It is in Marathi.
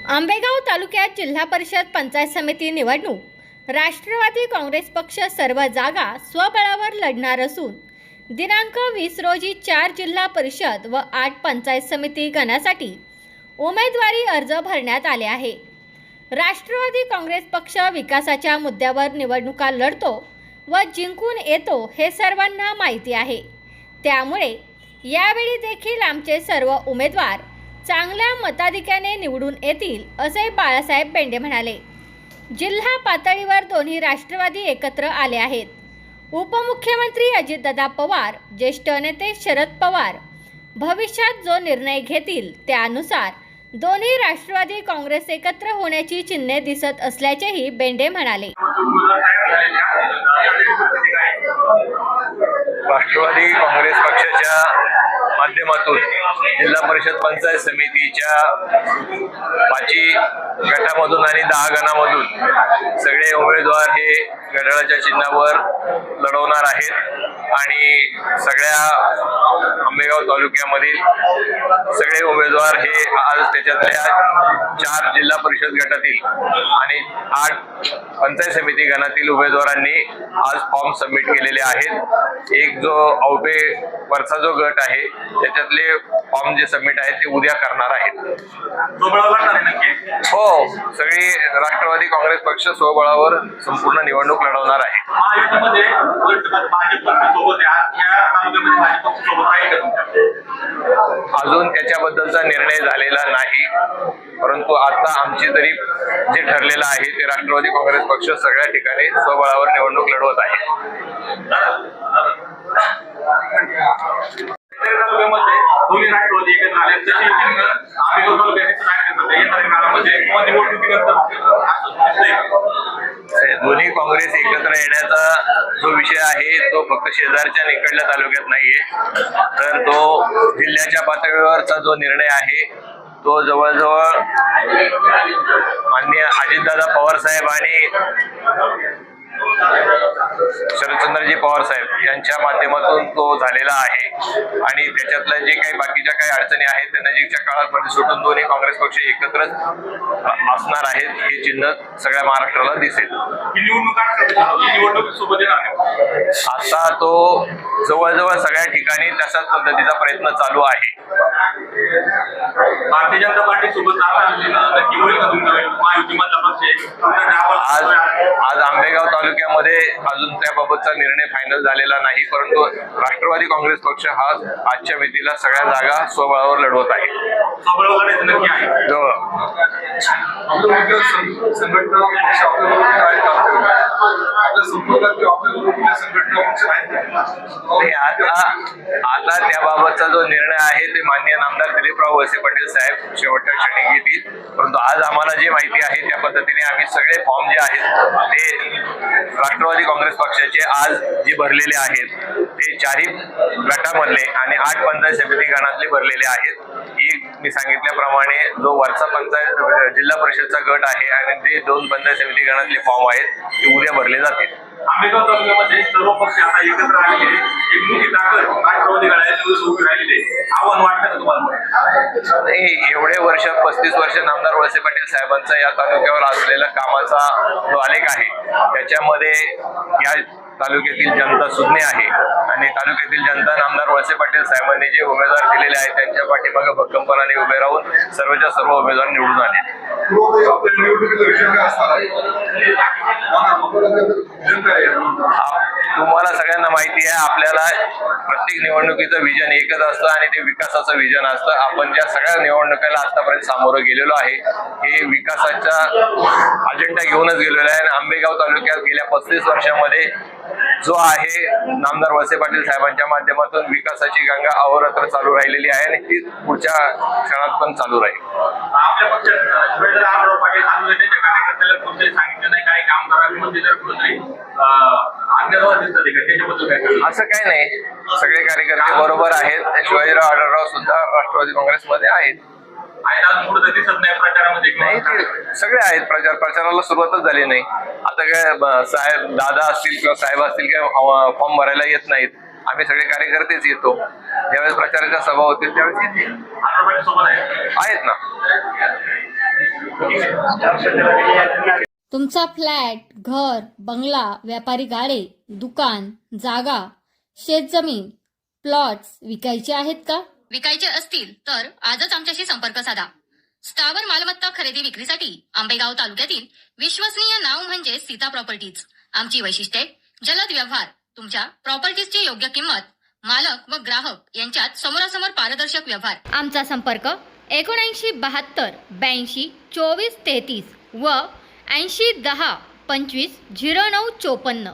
आंबेगाव तालुक्यात जिल्हा परिषद पंचायत समिती निवडणूक राष्ट्रवादी काँग्रेस पक्ष सर्व जागा स्वबळावर लढणार असून दिनांक 20 रोजी 4 जिल्हा परिषद व 8 पंचायत समिती गणासाठी उमेदवारी अर्ज भरण्यात आले आहे। राष्ट्रवादी काँग्रेस पक्ष विकासाच्या मुद्द्यावर निवडणुका लढतो व जिंकून येतो हे सर्वांना माहिती आहे। त्यामुळे यावेळी देखील आमचे सर्व उमेदवार चांगल्या मताधिक्याने निवडून येतील असे बाळासाहेब बेंडे म्हणाले। जिल्हा पातळीवर दोन्ही राष्ट्रवादी एकत्र आले आहेत। उपमुख्यमंत्री अजितदादा पवार, ज्येष्ठ नेते शरद पवार भविष्यात जो निर्णय घेतील त्यानुसार दोन्ही राष्ट्रवादी काँग्रेस एकत्र होण्याची चिन्हे दिसत असल्याचेही बेंडे म्हणाले। राष्ट्रवादी काँग्रेस पक्षाच्या माध्यमातून जिल्हा परिषद पंचायत समितीच्या 5 गटामधून आणि 10 गणामधून सगळे उमेदवार हे घड्याळाच्या चिन्हावर लढवणार आहेत आणि सगळ्या आंबेगाव तालुक्यामधील सगळे उमेदवार हे आज त्याच्यातल्या 4 जिल्हा परिषद गटातील आणि 8 पंचायत समिती गणातील उमेदवारांनी आज फॉर्म सबमिट केलेले आहेत। एक जो औपे वरचा जो गट आहे त्याच्यातले फॉर्म जे सबमिट आहेत ते उद्या करणार आहेत। हो, सगळी राष्ट्रवादी काँग्रेस पक्ष स्वबळावर संपूर्ण निवडणूक लढवणार आहे। अजून त्याच्याबद्दलचा निर्णय झालेला नाही, परंतु आता आमची तरी जे ठरलेलं आहे ते राष्ट्रवादी काँग्रेस पक्ष सगळ्या ठिकाणी स्वबळावर निवडणूक लढवत आहे। दोन्ही राष्ट्रवादी एकत्र दोन्ही काँग्रेस एकत्र येण्याचा जो विषय आहे तो फक्त शेजारच्या निकडल्या तालुक्यात नाहीये, तर तो जिल्ह्याच्या पातळीवरचा जो निर्णय आहे तो जवळजवळ माननीय अजितदादा पवार साहेब आणि शरदचंद्रजी पवार साहेब यांच्या माध्यमातून तो झालेला आहे आणि त्याच्यातल्या जे काही बाकीच्या काही अडचणी आहेत त्या नजीकच्या काळात सुटून दोन्ही काँग्रेस पक्ष एकत्रच असणार आहेत हे चिन्ह सगळ्या महाराष्ट्राला दिसेल। आता तो जवळजवळ सगळ्या ठिकाणी तशाच पद्धतीचा प्रयत्न चालू आहे। भारतीय जनता पार्टी सोबत आज आंबेगाव तालुक्यामध्ये अजून त्याबाबतचा निर्णय फायनल झालेला नाही, परंतु राष्ट्रवादी काँग्रेस पक्ष हा आजच्या मितीला सगळ्या जागा स्वबळावर लढवत आहे। आता त्याबाबतचा जो निर्णय आहे ते माननीय नामदार दिलीपराव वळसे पाटील साहेब शेवटच्या क्षणी घेतील, परंतु आज आम्हाला जे माहिती आहे त्या पद्धतीने आम्ही सगळे फॉर्म जे आहेत ते राष्ट्रवादी काँग्रेस पक्षाचे आज जे भरलेले आहेत ते 4 गटामधले आणि 8 पंचायत समिती गणातले भरलेले आहेत। एक मी सांगितल्याप्रमाणे जो वरचा पंचायत जिल्हा परिषदचा गट आहे आणि जे 2 पंचायत समिती गणातले फॉर्म आहेत ते उद्या भरले जातील। आंबेगाव तालुक्यामध्ये सर्व पक्ष आता एकत्र आलेले एकमुखी ताकद राष्ट्रवादी उभी राहिलेली आव्हान वाटतं का तुम्हाला? नाही, एवढे वर्ष 35 वर्ष नामदार वळसे पाटील साहेबांचा या तालुक्यावर असलेला कामाचा जो आलेख आहे त्याच्यामध्ये या तालुक्यातील जनता सुज्ञ आहे आणि तालुक्यातील जनता नामदार वळसे पाटील साहेबांनी जे उमेदवार दिलेले आहेत त्यांच्या पाठीमागे भक्कमपणाने उभे राहून सर्वच्या सर्व उमेदवार निवडून आले। तुम्हाला सगळ्यांना माहिती आहे, आपल्याला प्रत्येक निवडणुकीचं विजन एकच असतं आणि ते विकासाचं विजन असतं। आपण ज्या सगळ्या निवडणुकीला आतापर्यंत सामोरं गेलेलो आहे हे विकासाचा अजेंडा घेऊनच गेलेलो आहे आणि आंबेगाव तालुक्यात गेल्या 35 वर्षामध्ये जो आहे नामदार वळसे पाटील साहेबांच्या माध्यमातून विकासाची गंगा अहोरात्र चालू राहिलेली आहे आणि ती पुढच्या क्षणात पण चालू राहील। आपल्या पक्षात पाटील सांगितलं नाही काही काम असं काही नाही, सगळे कार्यकर्ते बरोबर आहेत। शिवाजीराव आढळराव सुद्धा राष्ट्रवादी काँग्रेसमध्ये आहेत। नाही, ते सगळे आहेत। प्रचाराला सुरुवातच झाली नाही। आता काय साहेब दादा असतील किंवा साहेब असतील किंवा फॉर्म भरायला येत नाहीत, आम्ही सगळे कार्यकर्तेच येतो। ज्यावेळेस प्रचाराच्या सभा होतील त्यावेळेस येतील, आहेत ना। तुमचा फ्लॅट, घर, बंगला, व्यापारी गाडे, दुकान, जागा, शेतजमीन, प्लॉट्स विकायचे आहेत का? विकायचे असतील तर आजच आमच्याशी संपर्क साधा. स्थावर मालमत्ता खरेदी विक्रीसाठी आंबेगाव तालुक्यातील विश्वसनीय नाव म्हणजे सीता प्रॉपर्टीज. आमची वैशिष्ट्ये: जलद व्यवहार, तुमच्या प्रॉपर्टीजची योग्य किंमत, मालक व ग्राहक यांच्यात समोरासमोर पारदर्शक व्यवहार. आमचा संपर्क 7972 82 24 33 व 80 10 25 09 54.